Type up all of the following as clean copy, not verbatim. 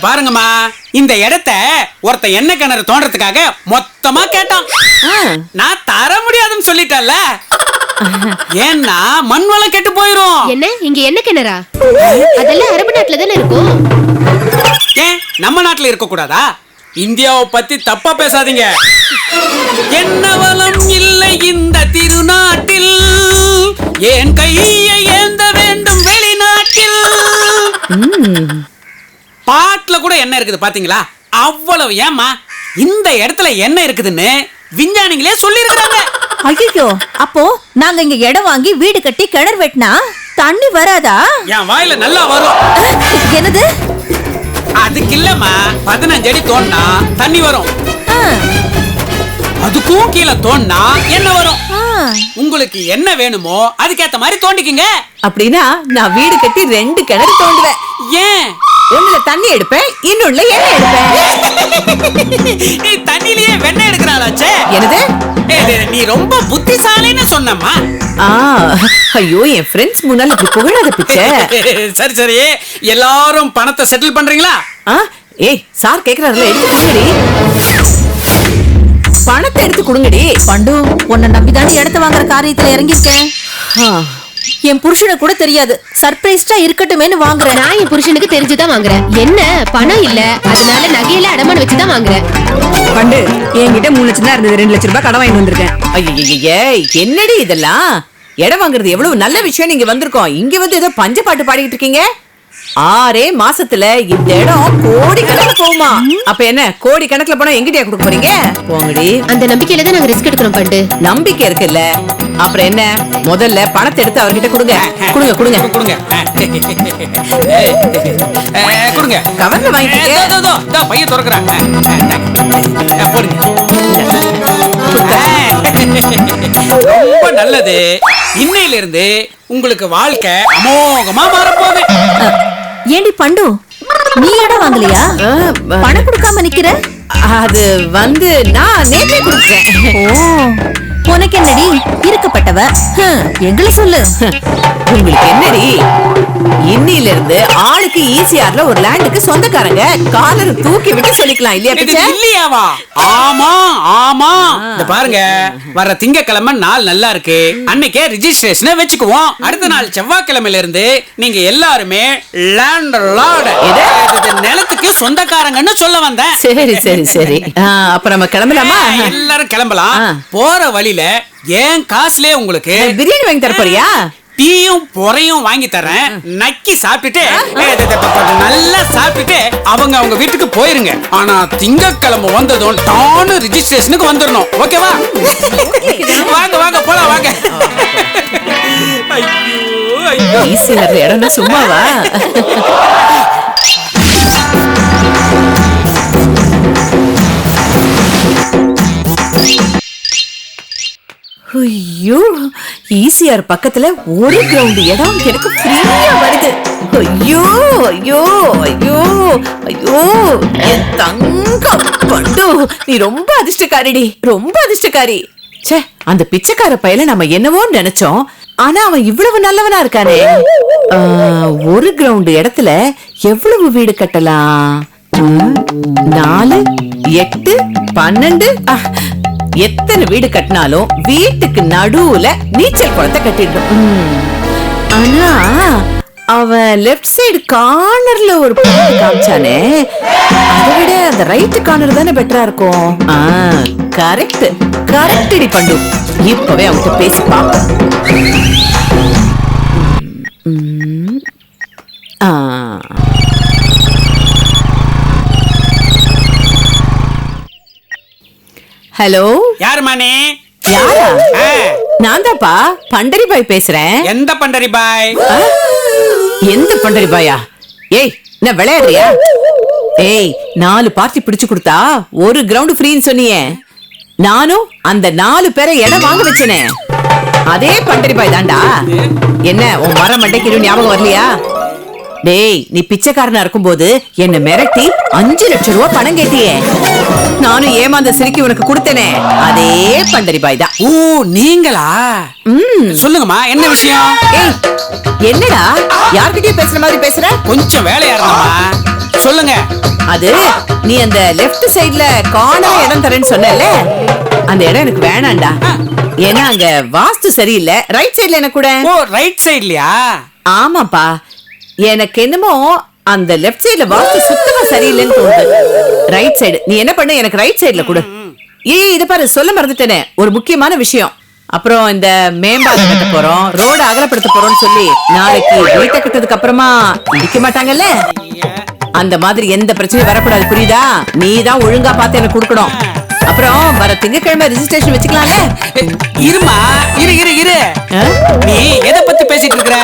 பாருங்கம்மா, இந்த இடத்த ஒருத்த என்ன கிணறு தோன்றதுக்காக மொத்தமா கேட்டான். நான் தர முடியாதுன்னு சொல்லிட்டேன்ல. ஏன்னா மண் வளம் கெட்டு போயிரும். என்ன இங்க என்ன கிணறா? அதெல்லாம் அரபு நாட்டுல தானே இருக்கும். ஏன் நம்ம நாட்டுல இருக்க கூடாதா? இந்தியாவை பத்தி தப்பா பேசாதீங்க. என்ன வளம் இல்லை இந்த திருநாட்டில், ஏன் கையை ஏந்த வேண்டும் வெளிநாட்டில். பாட்டுல கூட என்ன இருக்குது பாத்தீங்களா? அவ்வளவு. ஏமா இந்த இடத்துல என்ன இருக்குதுன்னு விஞ்ஞானிகளே சொல்லி இருக்காங்க. ஐயோ, அப்போ நாங்க இங்க இடம் வாங்கி வீடு கட்டி கிணறு வெட்டினா தண்ணி வராதா? என் வாயில நல்லா வரும். என்னது? அதுக்கு இல்லம்மா, 15 அடி தோண்டினா தண்ணி வரும். அதுக்கும் கீழே தோண்டினா என்ன வரும்? உங்களுக்கு என்ன வேணுமோ அதுக்கேத்த மாதிரி தோண்டிக்குங்க. அப்படின்னா நான் வீடு கட்டி 2 கிணறு தோண்டுவேன். ஏன்? ஒண்ணுல தண்ணி எடுப்பேன், இன்னொன்னுல எண்ணெய் எடுப்பேன். நீ தண்ணியிலேயே வெண்ணெய் எடுக்கிறாளாச்சே. என்னது? நீ ரொம்ப புத்திசாலின்னு சொன்னம்மா. ஐயோ, என் ஃப்ரெண்ட்ஸ் முன்னால இப்படி புகழாத பிச்சை. சரி சரி, எல்லாரும் பணத்தை செட்டில் பண்றீங்களா? ஏய், சார் கேக்குறாருல, எடுத்து கொடுங்கடி. பணத்தை எடுத்து கொடுங்கடி. பண்டு, உன்னை நம்பிதானே இடத்த வாங்குற காரியத்துல இறங்கிருக்கேன். என் புருஷனை கூட தெரியாது, சர்ப்ரைஸ்டா இருக்கட்டுமேனு வாங்குறேன். நான் என் புருஷனுக்கு தெரிஞ்சுதான் வாங்குறேன். என்ன பணம் இல்ல, அதனால நகையில அடமான வச்சுதான் வாங்குறேன். பண்டு, என்கிட்ட 3 லட்சம் தான் இருந்தது, 2 லட்சம் ரூபாய் கடன் வாங்கிட்டு வந்திருக்கேன். ஐயே, என்னடி இதெல்லாம்? இடம் வாங்குறது எவ்வளவு நல்ல விஷயம். நீங்க வந்திருக்கோம், இங்க வந்து ஏதோ பஞ்ச பாட்டு பாடிக்கிட்டு இருக்கீங்க. 6 மாசத்துல இந்த இடம் கோடி கணக்குல போகுமா? அப்ப என்ன கோடி கணக்குல போனா எங்கிட்டயா கொடுக்க போறீங்க? போங்கடி. அந்த நம்பிக்கையில தான் நாங்க ரிஸ்க் எடுக்கிறோம் பண்டு. நம்பிக்கை இருக்குல்ல, அப்புறம் என்ன? முதல்ல பணத்தை எடுத்து அவர்கிட்ட கொடுங்க. கொடுங்க கொடுங்க கொடுங்க கொடுங்க. கவர்ல வாங்கிட்டு பையன் திறக்கிறான். ரொம்ப நல்லது. இன்னையில இருந்து உங்களுக்கு வாழ்க்கை அமோகமா மாறப்போகுது. ஏண்டி பண்டு, நீ இடம் வாங்கலையா? பணம் கொடுக்காம நிக்கிற? அது வந்து நான் நேற்றே கொடுத்தேன். ஓ, உனக்கு என்னடி இருக்கப்பட்டவ? எங்களை சொல்லு. உங்களுக்கு என்னடி? இன்னில இருந்து ஆளுக்கு ஈசிஆர்ல ஒரு லேண்டுக்கு சொந்தக்காரங்க. காலர் தூக்கி விட்டு சொல்லிக்கலாம் இல்லையா பிச்சை? இல்லையாவா? ஆமா ஆமா. இந்த பாருங்க, வர திங்கக்கிழமை நாள் நல்லா இருக்கு, அன்னைக்கே ரிஜிஸ்ட்ரேஷனை வச்சுக்குவோம். அடுத்த நாள் செவ்வாய்க்கிழமையில இருந்து நீங்க எல்லாருமே லேண்ட் லார்ட், நிலத்துக்கு சொந்தக்காரங்கன்னு சொல்ல வந்தேன். சரி சரி சரி, அப்ப நம்ம கிளம்பலாமா? எல்லாரும் கிளம்பலாம். போற வழியில ஏன் காசுலயே உங்களுக்கு பிரியாணி வாங்கி தர போறியா? டீயும் பொறையும் வாங்கி தரேன். நக்கி சாப்பிட்டுட்டு நல்லா சாப்பிட்டுட்டு அவங்க வீட்டுக்கு போயிருங்க. ஆனா திங்கக்கிழமை வந்ததும் டானு ரிஜிஸ்ட்ரேஷனுக்கு வந்துடணும். ஓகேவா? வாங்க வாங்க போலாம் வாங்க. ஐயோ ஐயோ, ஈஸியா இடம்னா சும்மாவா? ஐயோ, ஈசிஆர் பக்கத்துல ஒரு கிரவுண்ட் இடம் எனக்கு ஃப்ரீயா வருது. ஐயோ ஐயோ ஐயோ ஐயோ, என் தங்கம் பண்டு, நீ ரொம்ப அதிர்ஷ்டக்காரிடி, ரொம்ப அதிர்ஷ்டக்காரி. ச்சே, அந்த பிச்சைக்கார பையல நம்ம என்னவோ நினைச்சோம், ஆனா அவன் இவ்வளவு நல்லவனா இருக்கானே. ஒரு கிரவுண்ட் இடத்துல எவ்வளவு வீடு கட்டலாம்? 4, 8, 12, எத்தனை வீடு கட்டினாலும் வீட்டுக்கு நடுவுல நீச்சல் குளத்தை கட்டிடணும். ஆனா அவன் லெஃப்ட் சைடு கார்னர்ல ஒரு பாயிண்ட் காமிச்சானே, அதை விட அந்த ரைட் கார்னர் தானே பெட்டரா இருக்கும். கரெக்ட் கரெக்ட் டி பண்டு, இப்பவே அவன்கிட்ட பேசி பாப்போம். ஹலோ, யாரு மானே? யாரா? நான் தான்ப்பா, பண்டரி பாய் பேசுறேன். எந்த பண்டரி பாய்? எந்த பண்டரி பாயா? ஏய், என்ன விளையாடுறியா? ஏய், 4 பார்ட்டி பிடிச்சு கொடுத்தா ஒரு கிரவுண்ட் ஃப்ரீன்னு சொன்னியே, நானும் அந்த 4 பேரை இடம் வாங்க வச்சனே, அதே பண்டரி பாய் தான்டா. என்ன உன் மரம் மண்டைக்கு ஞாபகம் வரலையா? டேய் நீ பிச்சைக்காரனா இருக்கும்போது என்ன மிரட்டி 5 லட்சம் ரூபாய் பணம் கேட்டியே, நானும் ஏமாந்த சிரிக்கி உனக்கு கொடுத்தேனே, அதே பண்டரி பாய் தான். ஓ நீங்களா? சொல்லுங்கம்மா, என்ன விஷயம்? ஏய் என்னடா யார்கிட்டயும் பேசுற மாதிரி பேசுற? கொஞ்சம் வேலையா இருந்தம்மா, சொல்லுங்க. அது நீ அந்த லெஃப்ட் சைடுல காணா இடம் தரேன்னு சொன்னல, அந்த இடம் எனக்கு வேணாம்டா. ஏன்னா அங்க வாஸ்து சரியில்லை. ரைட் சைடுல என்ன கூட. ஓ ரைட் சைடுலயா? ஆமாப்பா, எனக்கு என்னமோ அந்த லெஃப்ட் சைடுல வாஸ்து சுத்தமா சரியில்லைன்னு தோணுது. ரைட் சைடு நீ என்ன பண்ண, எனக்கு ரைட் சைடுல கொடு. ஏய் இத பாரு, சொல்ல மறந்துட்டேனே ஒரு முக்கியமான விஷயம். அப்புறம் இந்த மேம்பாலம் கட்ட போறோம், ரோடு அகலப்படுத்த போறோம்னு சொல்லி நாளைக்கு வீட்டை கட்டதுக்கு அப்புறமா இடிக்க மாட்டாங்கல்ல, அந்த மாதிரி எந்த பிரச்சனையும் வரக்கூடாது, புரியுதா? நீ தான் ஒழுங்கா பார்த்து எனக்கு கொடுக்கணும். அப்புறம் வர திங்கட்கிழமை ரெஜிஸ்ட்ரேஷன் வச்சுக்கலாம்ல? இருமா, இரு இரு இரு. நீ எதை பத்தி பேசிட்டு இருக்கற?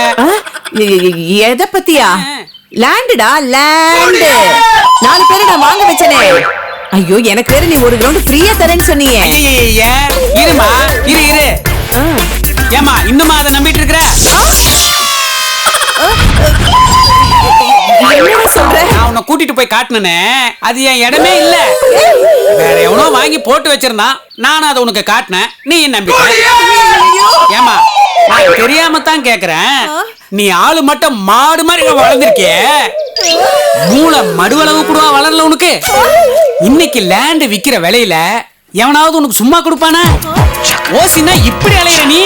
எதை பத்தியா? லேண்டுடா, லேண்டு. 4 பேரை நான் வாங்க வச்சனே. ஐயோ எனக்கு வேற நீ ஒரு கிரவுண்ட் ஃப்ரீயா தரேன்னு சொன்னீங்க. இருமா, இரு இரு. ஏமா இன்னுமா அதை நம்பிட்டு இருக்கற? என்ன சொல்ற? நான் உன்னை கூட்டிட்டு போய் காட்டினே, அது என் இடமே இல்ல, வேற எவனோ வாங்கி போட்டு வச்சிருந்தான். நானும் அதை உனக்கு காட்டினேன், நீ நம்பிட்ட. ஏமா நான் தெரியாம தான் கேக்குறேன், நீ ஆளு மட்டும் மாடு மாதிரி வளர்ந்துருக்கிய, மூளை மடுவளவு கூடவா வளரல உனக்கு? இன்னைக்கு லேண்ட் விக்கிற விலையில எவனாவது உனக்கு சும்மா கொடுப்பானா? ஓசினா இப்படி அலையிற நீ?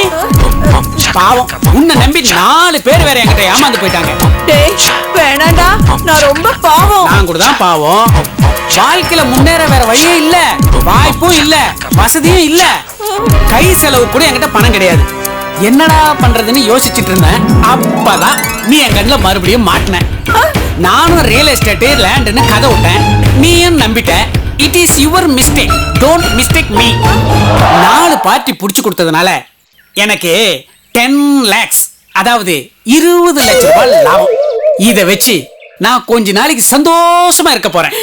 பாவம், உன்னை நம்பி 4 பேர் வேற என்கிட்ட ஏமாந்து போயிட்டாங்க. டேய் வேணாடா, நான் ரொம்ப பாவம். நான் கூட தான் பாவம். வாழ்க்கையில முன்னேற வேற வழியே இல்ல, வாய்ப்பும் இல்ல, வசதியும் இல்ல, கை செலவு கூட என்கிட்ட பணம் கிடையாது. என்னடா பண்றதுன்னு யோசிச்சுட்டு இருந்தேன். அப்பதான் நீ என் கண்ணுல மறுபடியும் மாட்டின. நானும் ரியல் எஸ்டேட் லேண்ட்னு கதை விட்டேன், நீயும் நம்பிட்ட. It is your mistake, don't mistake me. 4 party புடிச்சு கொடுத்ததுனால எனக்கு 10 lakhs, அதாவது 20 லட்சம் ரூபாய் லாபம். இத வச்சு நான் கொஞ்ச நாளைக்கு சந்தோஷமா இருக்க போறேன்.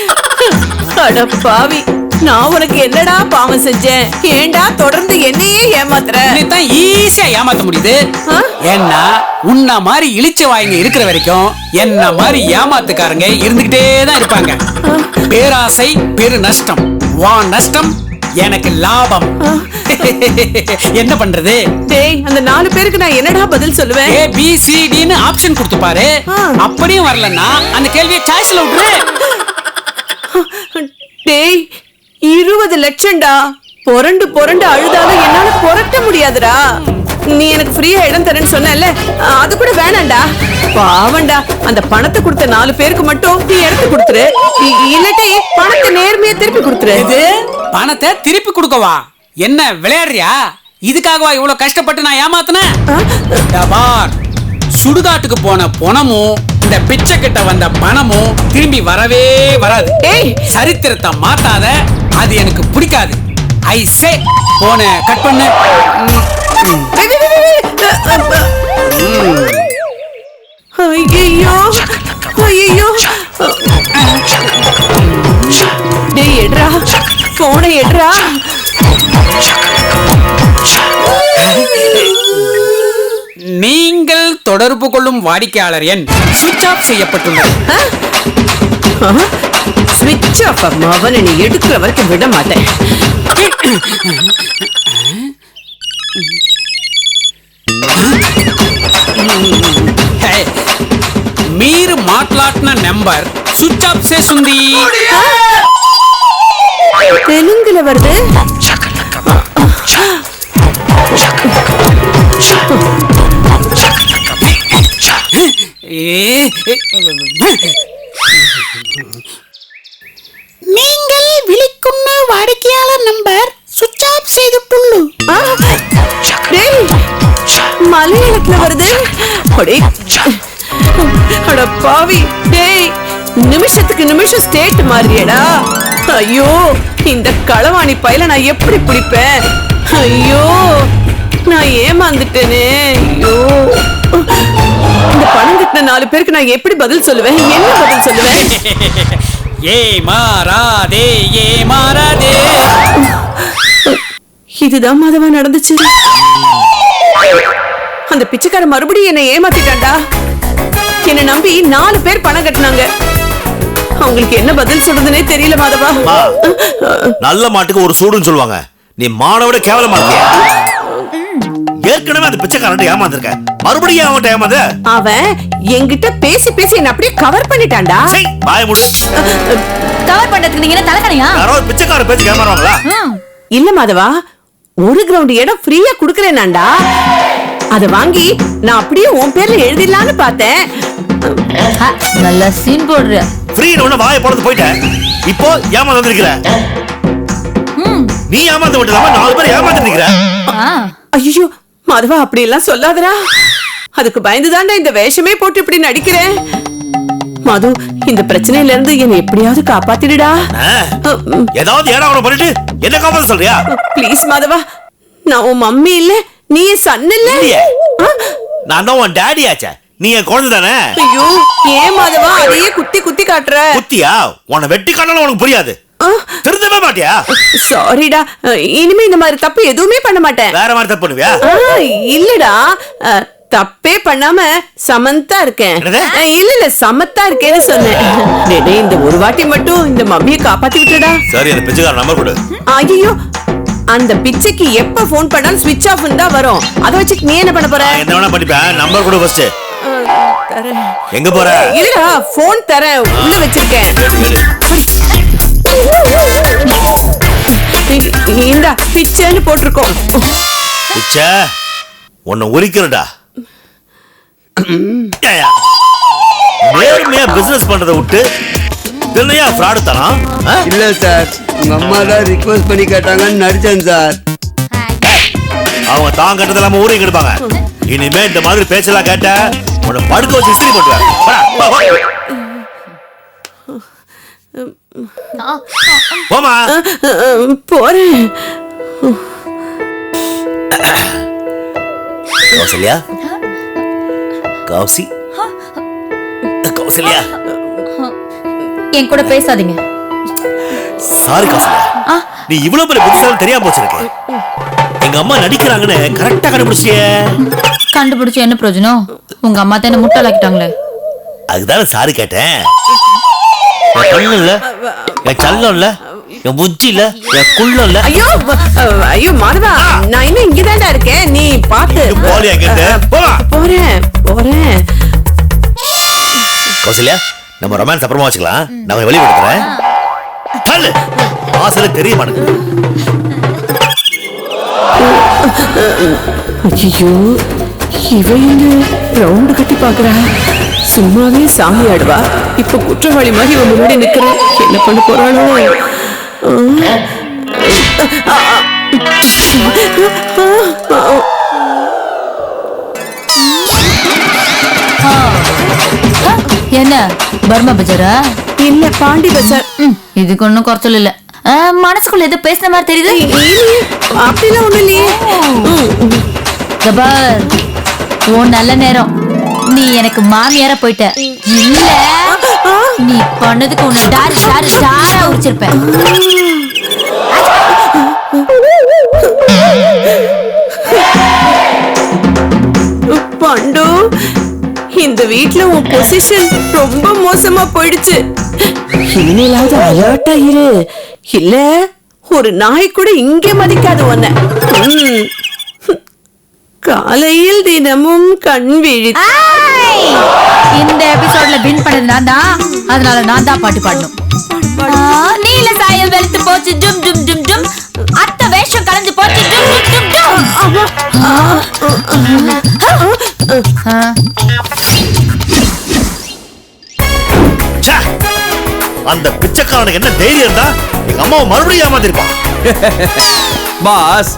அட பாவி, நான் உனக்கு என்னடா பாவம் செஞ்சேன்? ஏண்டா தொடர்ந்து என்னையே ஏமாத்துற? தான் ஈஸியா ஏமாத்த முடியுது. ஏன்னா உன்ன மாதிரி இழிச்ச வாய்ங்க இருக்கிற வரைக்கும் என்ன மாதிரி ஏமாத்துக்காரங்க இருந்துகிட்டே தான் இருப்பாங்க. பேராசை பெரு நஷ்டம், வா நஷ்டம் எனக்கு லாபம். என்ன பண்றது? டேய் அந்த 4 பேருக்கு நான் என்னடா பதில் சொல்லுவேன்? A B C D ன்னு ஆப்ஷன் கொடுத்து பாரு. அப்படியும் வரலன்னா அந்த கேள்வியை சாய்ஸ்ல விட்டுரு. டேய் 20 லட்சம்டா, பொரண்டு அழுதாலும் என்னால புரட்ட முடியாதுடா. நீ எனக்கு ஃப்ரீயா இடம் தரேன்னு சொன்னல, அது கூட வேணாம்டா. பாவண்டா, அந்த பணத்தை கொடுத்த 4 பேருக்கு மட்டும் நீ இடத்தை கொடுத்துரு, இல்லாட்டி பணத்தை நேர்மையா திருப்பி கொடுத்துரு. இது பணத்தை திருப்பி கொடுக்கவா? என்ன விளையாடுறியா? இதுக்காகவா இவ்வளவு கஷ்டப்பட்டு நான் ஏமாத்தினேன்? சுடுகாட்டுக்கு போன பணமும் இந்த பிச்சை கிட்ட வந்த பணமும் திரும்பி வரவே வராது. சரித்திரத்தை மாத்தாத, அது எனக்கு பிடிக்காது. ஐ சே போன கட் பண்ணு. ஐயோ ஐயோ, டேய் எட்ரா போனை எட்ரா. நீங்கள் தொடர்பு கொள்ளும் வாடிக்கையாளர் எண் சுவிட்ச் ஆஃப் செய்யப்பட்டுள்ளது. ஸ்விட்ச் ஆஃப் அவனை நீ எடுக்கிற வரைக்கும் விட மாட்டேன். మీరు మాట్లాడిన నెంబర్ స్విచ్ ఆఫ్ చేసింది. தெலுங்குல வருது. நீங்கள் விളിക്കുന്ന வாடிக்கையாளர் நம்பர் சுவிட்ச் ஆஃப் செய்துள்ளது. டேய் மலையாளத்துல வருது. அட பாவி, டேய் நிமிஷத்துக்கு நிமிஷம் ஸ்டேட் மாறியடா. ஐயோ இந்த களவாணி பையில நான் எப்படி பிடிப்பேன்? ஐயோ நான் ஏமாந்துட்டேனே. ஐயோ இந்த பணம் கட்டின 4 பேருக்கு நான் எப்படி பதில் சொல்லுவேன்? என்ன பதில் சொல்லுவேன்? ஏமாறாதே ஏமாறாதே. இதுதான் மாதவா நடந்துச்சு. அந்த பிச்சைக்கார மறுபடியும் என்னை ஏமாத்திட்டான்டா. என்ன நம்பி 4 பேர் பணம் கட்டினாங்க. அவங்களுக்கு என்ன பதில் சொல்றதுனே தெரியல மாதவா. நல்ல மாட்டுக்கு ஒரு சூடுன்னு சொல்லுவாங்க. நீ மானவிட கேவலமா இருக்கிய. ஏற்கனவே அந்த பிச்சைக்காரன் ஏமாந்துருக்க, மறுபடியும் அவன்கிட்ட ஏமாந்த. அவன் என்கிட்ட பேசி பேசி என்ன அப்படியே கவர் பண்ணிட்டான்டா. வாய மூடு. கவர் பண்றதுக்கு நீங்க என்ன தலைக்கணையா? யாராவது பிச்சைக்கார பேச்சு ஏமாறுவாங்களா? இல்ல மாதவா, 1 கிரவுண்ட் இடம் ஃப்ரீயா குடுக்கறேனாண்டா. அத வாங்கி நான் அப்படியே உன் பேர்ல எழுதிடலான்னு பார்த்தேன். நல்ல சீன் போடுற. ஃப்ரீன்னு ஒண்ணு வாயை போடுறது போயிட்டேன். இப்போ ஏமாந்து வந்திருக்கிற. நீ ஏமாந்து விட்டு 4 பேர் ஏமாந்து நிக்கிற. ஐயோ மாதவா, அப்படி எல்லாம் சொல்லாதடா. அதுக்கு பயந்துதான்டா இந்த வேஷமே போட்டு இப்படி நடிக்கிறேன். மது, இந்த பிரச்சனையில இருந்து என்னை எப்படியாவது காப்பாத்திடுடா. ஏதாவது ஏடாவணம் பண்ணிட்டு என்ன காப்பாத்த சொல்றியா? ப்ளீஸ் மாதவா, நான் உன் மம்மி இல்ல, நீ என் சன் இல்ல. நான் தான் உன் டாடி ஆச்சே, நீ என் குழந்தை தானே. ஐயோ ஏன் மாதவா அதையே குத்தி குத்தி காட்டுற? குத்தியா? உன்னை வெட்டி காட்டினாலும் உனக்கு புரியாது. திருந்தவே மாட்டியா? சாரிடா, இனிமே இந்த மாதிரி தப்பு எதுவுமே பண்ண மாட்டேன். வேற மாதிரி தப்பு பண்ணுவியா? இல்லடா, தப்பே பண்ணாம சமந்தா இருக்கேன். இல்ல சமத்தா இருக்கேன்னு சொன்னேன். இந்த ஒரு வாட்டி மட்டும் இந்த மம்மியை காப்பாத்தி விட்டுடா. சரி, அந்த பிச்சைக்கார நம்பர் கொடு. ஐயோ, அந்த பிச்சைக்கு எப்ப போன் பண்ணாலும் ஸ்விட்ச் ஆஃப் தான் வரும். அத வச்சு நீ என்ன பண்ண போற? என்ன வேணா பண்ணிப்பேன். நம்பர் கொடு ஃபர்ஸ்ட். எங்க போற? இல்லடா, போன் தரேன், உள்ள வச்சிருக்கேன். இந்த பிச்சைன்னு போட்டிருக்கோம். பிச்சை உன்னை உரிக்கிறடா. நேர்மையா பிசினஸ் பண்றதை விட்டு தினையா ஃப்ராடு தரான். இல்ல சார், உங்க அம்மா தான் ரிக்வெஸ்ட் பண்ணி கேட்டாங்கன்னு நடிச்சேன் சார். அவங்க தான் கட்டது இல்லாம ஊரையும் கெடுப்பாங்க. இனிமே இந்த மாதிரி பேச்செல்லாம் கேட்ட உன்னை படுக்க வச்சு இஸ்திரி போட்டுவேன். போமா. போறேன். கௌசல்யா, கௌசி, கௌசல்யா, என் கூட பேசாதீங்க. சாரி கௌசல்யா, நீ இவ்வளவு பெரிய புத்திசாலி தெரியாம போச்சிருக்க. எங்க அம்மா நடிக்கிறாங்கன்னு கரெக்டா கண்டுபிடிச்சியே. கண்டுபிடிச்சு என்ன பிரயோஜனம்? உங்க அம்மா தான் என்ன முட்டாளாக்கிட்டாங்களே. அதுதான் சாரி கேட்டேன். என் கண்ணு இல்ல, என் சல்லம் இல்ல, என் புத்தி இல்ல, என் குள்ளம் இல்ல. ஐயோ ஐயோ மாதவா, நான் இன்னும் இங்கதான்டா இருக்கேன், நீ பாத்து. போலியா கேட்டு? போறேன் போறேன். கௌசல்யா, நம்ம ரொமான்ஸ் அப்புறமா வச்சுக்கலாம். நான் வெளியே கொடுக்குறேன். தள்ளு, ஆசையில தெரிய மாட்டேங்குது. ஐயோ, இவ என்ன ரவுண்டு கட்டி பாக்குறா? சும்மாவே சாமி ஆடுவா, இப்ப குற்றவாளி மாதிரி இவன் முன்னாடி நிக்கிறேன். என்ன பண்ண போறாளோ? என்ன பர்மா பஜாரா? இல்ல, பாண்டி பஜார். இதுக்கு ஒன்னும் குறைச்சல் இல்ல. மனசுக்குள்ள ஏதோ பேசுன மாதிரி தெரியுது. அப்படிலாம் ஒண்ணு இல்லையே. கபார், உன் நல்ல நேரம். நீ எனக்கு மாமியார போயிட்ட. இல்ல, நீ பண்ணதுக்கு உன்னை டாரி டாரி டாரா உரிச்சிருப்பேன். பண்டு, இந்த வீட்ல உன் பொசிஷன் ரொம்ப மோசமா போயிடுச்சு. இனிமேலாவது அலர்ட்டா இரு, இல்ல ஒரு நாய் கூட இங்கே மதிக்காது உன்னை. காலையில் தினமும் கண் விழி. இந்த எபிசோட்ல வின் பண்ணது நான் தான், அதனால நான் தான் பாட்டு பாடணும். நீல சாயம் வெளுத்து போச்சு ஜும் ஜும் ஜும் ஜும், அத்த வேஷம் கலந்து போச்சு ஜும் ஜும் ஜும் ஜும். அந்த பிச்சைக்காரனுக்கு என்ன தைரியம் தான் எங்க அம்மாவை மறுபடியும் ஏமாத்திருப்பான். பாஸ்,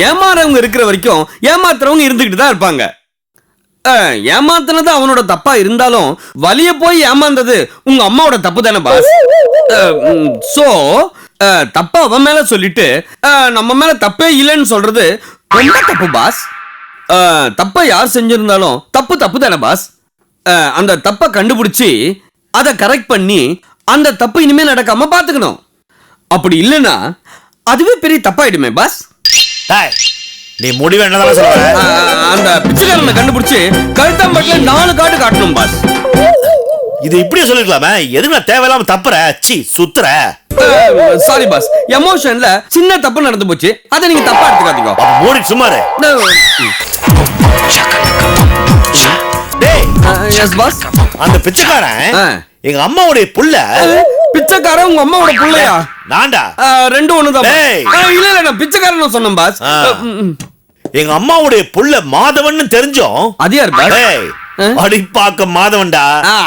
ஏமாறவங்க இருக்கிற வரைக்கும் ஏமாத்துறவங்க இருந்துகிட்டு தான் இருப்பாங்க. ஏமாத்துனது அவனோட தப்பா இருந்தாலும் வலிய போய் ஏமாந்தது உங்க அம்மாவோட தப்பு தானே பாஸ். சோ தப்பா அவன் மேல சொல்லிட்டு நம்ம மேல தப்பே இல்லைன்னு சொல்றது ரொம்ப தப்பு பாஸ். தப்ப யார் செஞ்சிருந்தாலும் தப்பு தப்பு தானே பாஸ். அந்த தப்பை கண்டுபிடிச்சி அதை கரெக்ட் பண்ணி அந்த தப்பு இனிமே நடக்காம பாத்துக்கணும். அப்படி இல்லைன்னா அதுவே பெரிய தப்பாயிடுமே பாஸ். நீ முடிவு என்னதான் சொல்ற? அந்த பிச்சைக்காரனை கண்டுபிடிச்சு கழுத்தாம்பட்டில 4 காட்டு காட்டணும் பாஸ். இது இப்படியே சொல்லிருக்கலாமே, எதுக்கு நான் தேவையில்லாம தப்புற சுத்துற? சாரி பாஸ், எமோஷன்ல சின்ன தப்பு நடந்து போச்சு, அதை நீங்க தப்பா எடுத்துக்காதீங்க. மூடி சும்மாரு. டேய் எஸ் பாஸ். அந்த பிச்சைக்காரன் எங்க அம்மாவுடைய புள்ள. பிச்சைக்காரன் உங்க அம்மாவோட புள்ளையா? நான்டா. ரெண்டும் ஒண்ணுதான். இல்ல இல்ல, நான் பிச்சைக்காரன் சொன்னேன் பாஸ். எங்க அம்மாவுடைய புள்ள மாதவன் தெரிஞ்சோம். அது யார் பாஸ்? அடிப்பாக்க மாதவன்டா.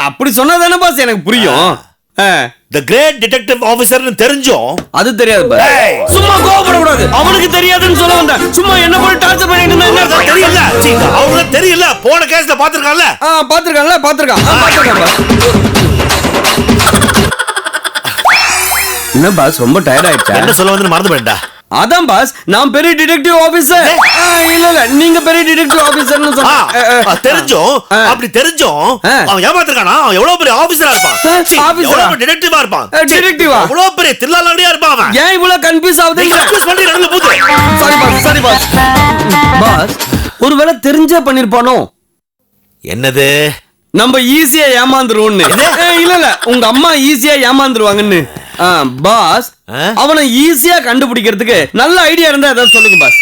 அப்படி சொன்னாதானே பாஸ் எனக்கு புரியும். The great detective officer தெரிஞ்சோம். அது தெரியாது பாஸ். சும்மா கோவப்படக்கூடாது. அவனுக்கு தெரியாதுன்னு சொல்ல வந்தேன். சும்மா என்ன போய் டார்ச்சர் பண்ணிட்டு இருந்தா என்ன தெரியல? அவனுக்கு தெரியல. போன கேஸ்ல பாத்துர்க்கான்ல. பாத்துர்க்கான் பாஸ். என்ன பாஸ் ரொம்ப டயர்ட் ஆயிடுச்சா? என்ன சொல்ல வந்து மறந்து போயிட்டா? அதான் பாஸ், நான் பெரிய டிடெக்டிவ் ஆபீசர். இல்ல இல்ல, நீங்க பெரிய டிடெக்டிவ் ஆபீசர்னு சொன்னா தெரிஞ்சோம். அப்படி தெரிஞ்சோம் அவன் ஏமாத்திருக்கானா? அவன் எவ்வளவு பெரிய ஆபீசரா இருப்பான். எவ்வளவு டிடெக்டிவா இருப்பான். டிடெக்டிவா? எவ்வளவு பெரிய தில்லாலடியா இருப்பான் அவன். ஏன் இவ்வளவு கன்ஃபியூஸ் ஆகுது? கன்ஃபியூஸ் பண்ணி நடந்து போகுது. Sorry boss. பாஸ், ஒருவேளை தெரிஞ்சே பண்ணிருப்பானோ? என்னது? நம்ம ஈஸியா ஏமாந்துருவோம்னு. இல்ல இல்ல, உங்க அம்மா ஈஸியா ஏமாந்துருவாங்கன்னு. பாஸ், அவனை ஈஸியா கண்டுபிடிக்கிறதுக்கு நல்ல ஐடியா இருந்தா ஏதாவது சொல்லுங்க பாஸ்.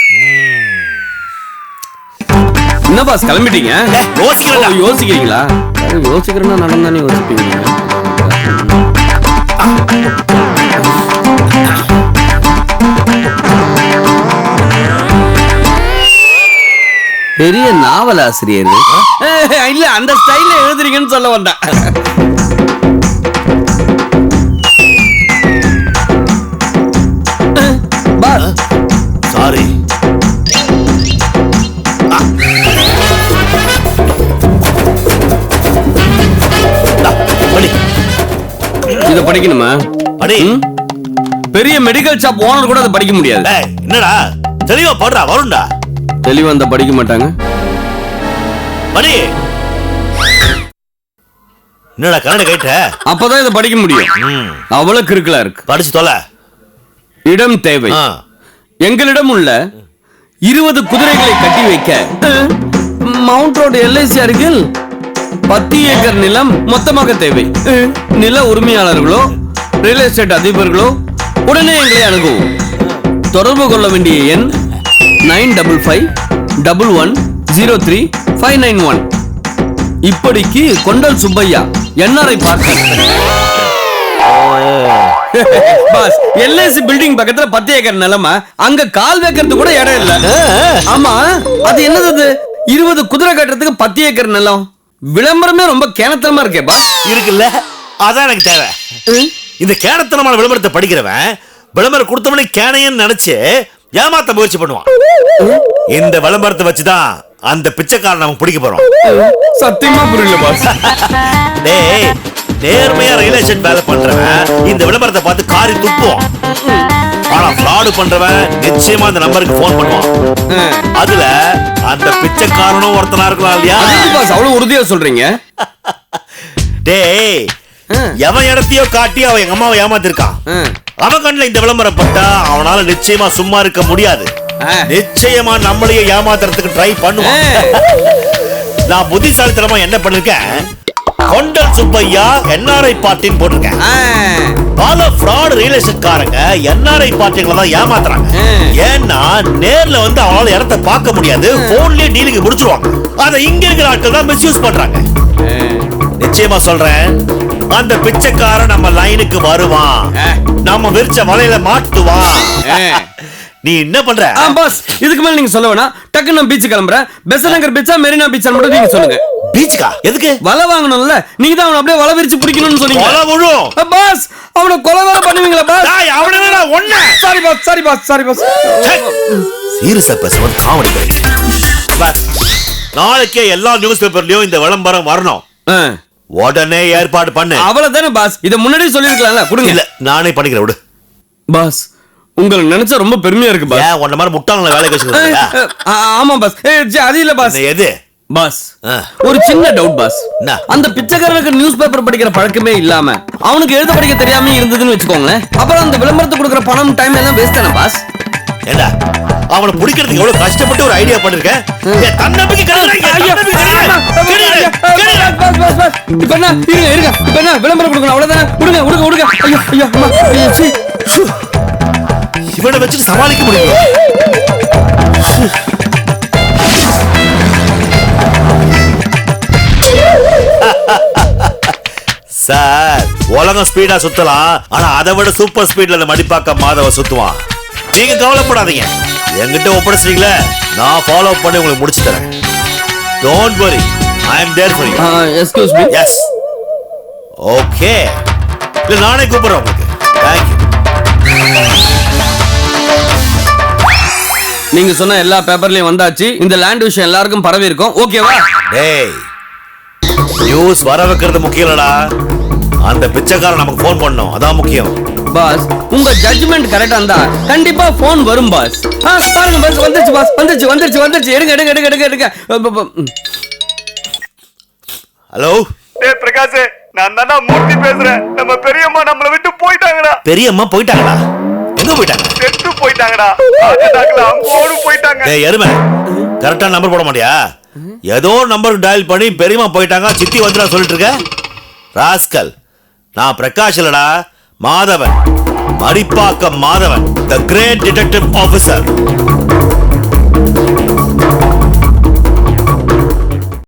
என்ன பாஸ் கிளம்பிட்டீங்க? யோசிக்கிறீங்களா? யோசிக்கிறேன்னா நடந்தானே யோசிப்பீங்க. பெரிய நாவல் ஆசிரியர் இல்ல, அந்த ஸ்டைல்ல எழுதுறீங்கன்னு சொல்ல வந்தேன். சாரி. இத படிக்கணுமா? படி. பெரிய மெடிக்கல் ஷாப் ஓனர் கூட அதை படிக்க முடியாது. என்னடா தெளிவா படுறா, வரும்டா. தெளிவா அந்த படிக்க மாட்டாங்க. படி. என்னடா கண்ணை கேட்ட? அப்பதான் இதை படிக்க முடியும். அவ்வளவு கிறுக்கலா இருக்கு. படிச்சு தொலை. இடம் தேவை. எங்களிடம் உள்ள 20 குதிரைகளை கட்டி வைக்க மவுண்ட் ரோடு LIC அருகில் 10 ஏக்கர் நிலம் மொத்தமாக தேவை. நில உரிமையாளர்களோ ரியல் எஸ்டேட் அதிபர்களோ உடனே எங்களை அணுகவும். தொடர்பு கொள்ள வேண்டிய எண் 9511103591. இப்படிக்கு Kondal Subbaiah, NRI partner. Boss, LIC building பக்கத்துல 10 ஏக்கர் நிலமா, அங்க கால் வைக்கிறது கூட இடம் இல்ல. ஆமா, அது என்னது? 20 குதிரை கட்டுறதுக்கு 10 ஏக்கர் நிலம். விளம்பரமே ரொம்ப கேனத்தனமா இருக்கே பாஸ். இருக்குல்ல, அதான் எனக்கு தேவை. இந்த கேனத்தனமான விளம்பரத்தை படிக்கிறவன் விளம்பரம் கொடுத்தவனே கேனையன்னு நினைச்சு ஏமாத்த முயற்சி பண்ணுவான். இந்த விளம்பரத்தை வச்சுதான் அந்த பிச்சைக்காரன் நமக்கு பிடிக்க போறோம். சத்தியமா புரியல பாஸ். டேய், நேர்மையா ரியல் எஸ்டேட் வேலை பண்றவன் இந்த விளம்பரத்தை பார்த்து காரி துப்புவான். ஆனா ஃப்ராட் பண்றவன் நிச்சயமா அந்த நம்பருக்கு போன் பண்ணுவான். அதுல அந்த பிச்சைக்காரனும் ஒருத்தனா இருக்கலாம் இல்லையா? பாஸ், அவ்வளவு உறுதியா சொல்றீங்க? டேய், எவன் இடத்தையோ காட்டி அவன் எங்க அம்மாவை ஏமாத்திருக்கான். அவன் கண்ணுல இந்த விளம்பரம் பட்டா அவனால நிச்சயமா சும்மா இருக்க முடியாது. நிச்சயமா நம்மளையே ஏமாத்துறதுக்கு ட்ரை பண்ணுவான். நான் புத்திசாலித்தனமா என்ன பண்ணிருக்கேன், கொண்டல் சுப்பையா NRI பார்ட்டின்னு போட்டிருக்கேன். பல ஃப்ராட் ரியல் எஸ்டேட் காரங்க NRI பார்ட்டிகளை தான் ஏமாத்துறாங்க. ஏன்னா நேர்ல வந்து அவனால இடத்தை பார்க்க முடியாது, போன்லயே டீலிங் முடிச்சிருவாங்க. அதை இங்க இருக்கிற ஆட்கள் தான் மிஸ்யூஸ் பண்றாங்க. நிச்சயமா சொல்றேன், அந்த பிச்சைக்காரன் நம்ம லைனுக்கு வருவான், நம்ம விரிச்ச வலையில மாட்டுவான். நீ என்ன பண்ற? பாஸ், இதுக்கு மேல நீங்க சொல்ல வேணாம். டக்கு நான் பீச் கிளம்புறேன். பெசநகர் பீச்சா மெரினா பீச்சா மட்டும் நீங்க சொல்லுங்க. பீச்சுக்கா? எதுக்கு? வலை வாங்கணும்ல, நீங்க தான் அவனை அப்படியே வலை விரிச்சு பிடிக்கணும்னு சொன்னீங்க. வலை விழும். பாஸ், அவனை கொலை வேற பண்ணுவீங்களா பாஸ்? அவனடா ஒண்ணு. Sorry boss. சீரியஸா பேசுறது காமெடி பண்ணி. பாஸ், நாளைக்கே எல்லா நியூஸ் பேப்பர்லயும் இந்த விளம்பரம் வரணும். உடனே ஏற்பாடு பண்ணு. அவ்வளவுதானே பாஸ், இத முன்னாடியே சொல்லிருக்கலாம்ல. கொடுங்க. இல்ல, நானே பண்ணிக்கிறேன், விடு. பாஸ், உங்களை நினைச்சா ரொம்ப பெருமையா இருக்கு பாஸ். உன்ன மாதிரி முட்டாளங்களை வேலைக்கு வச்சிருக்கீங்க. ஆமா பாஸ். அது இல்ல பாஸ். எது பாஸ்? ஒரு சின்ன டவுட் பாஸ். அந்த பிச்சைக்காரனுக்கு நியூஸ் பேப்பர் படிக்கிற பழக்கமே இல்லாம அவனுக்கு எழுத படிக்க தெரியாம இருந்ததுன்னு வச்சுக்கோங்களேன், அப்புறம் அந்த விளம்பரத்தை கொடுக்கிற பணம் டைம் எல்லாம் வேஸ்ட் தானே பாஸ்? ஏண்டா அவனை பிடிக்கிறதுக்கு எவ்வளவு கஷ்டப்பட்டு ஒரு ஐடியா பண்ணிருக்கேன். என் தன்னம்பிக்கை கெடுறாங்க, ஐயோ, இப்ப என்ன இருங்க இப்ப என்ன விளம்பரம் கொடுக்கணும் அவ்வளவுதானே. விடுங்க ஐயோ ஐயோ அம்மா. சீ. இவனை வச்சுட்டு சமாளிக்க முடியும். சார் உலகம் ஸ்பீடா சுத்தலாம், ஆனா அதை விட சூப்பர் ஸ்பீட்ல அந்த மடிப்பாக்க மாதவ சுத்துவான். நீங்க கவலைப்படாதீங்க, என்கிட்ட ஒப்படைச்சிட்டீங்களே, நான் ஃபாலோ பண்ணி உங்களுக்கு முடிச்சு தரேன். Don't worry, I am there for you. Excuse me. Yes okay, இல்ல நானே கூப்பிடுறேன் உங்களுக்கு. தேங்க்யூ. நீங்க சொன்ன எல்லா பேப்பர்லயும் வந்தாச்சு. இந்த லேண்ட் விஷயம் எல்லாருக்கும் பரவி இருக்கும். ஓகேவா? டேய், நியூஸ் வர வைக்கிறது முக்கியம் இல்லடா, அந்த பிச்சைக்காரன் நமக்கு ஃபோன் பண்ணோம், அதான் முக்கியம். பாஸ், உங்க ஜட்ஜ்மெண்ட் கரெக்டா இருந்தா கண்டிப்பா போன் வரும் பாஸ். பாருங்க பாஸ், வந்துருச்சு பாஸ், வந்துருச்சு. எடுங்க. ஹலோ பிரகாஷ், நான் தான்டா மூர்த்தி பேசுறேன். நம்ம பெரியம்மா நம்மள விட்டு போயிட்டாங்கடா. பெரியம்மா போயிட்டாங்களா? எங்க போயிட்டாங்க? செத்து போயிட்டாங்கடா. அங்கோடு போயிட்டாங்க. டேய் எருமை, கரெக்டா நம்பர் போட மாட்டியா? ஏதோ நம்பருக்கு டயல் பண்ணி பெரியம்மா போயிட்டாங்க, சித்தி வந்து நான் சொல்லிட்டு இருக்கேன். ராஸ்கல், நான் பிரகாஷ் இல்லடா, மாதவன், மடிப்பாக்கம் மாதவன், தி கிரேட் டிடெக்டிவ் ஆபீசர்.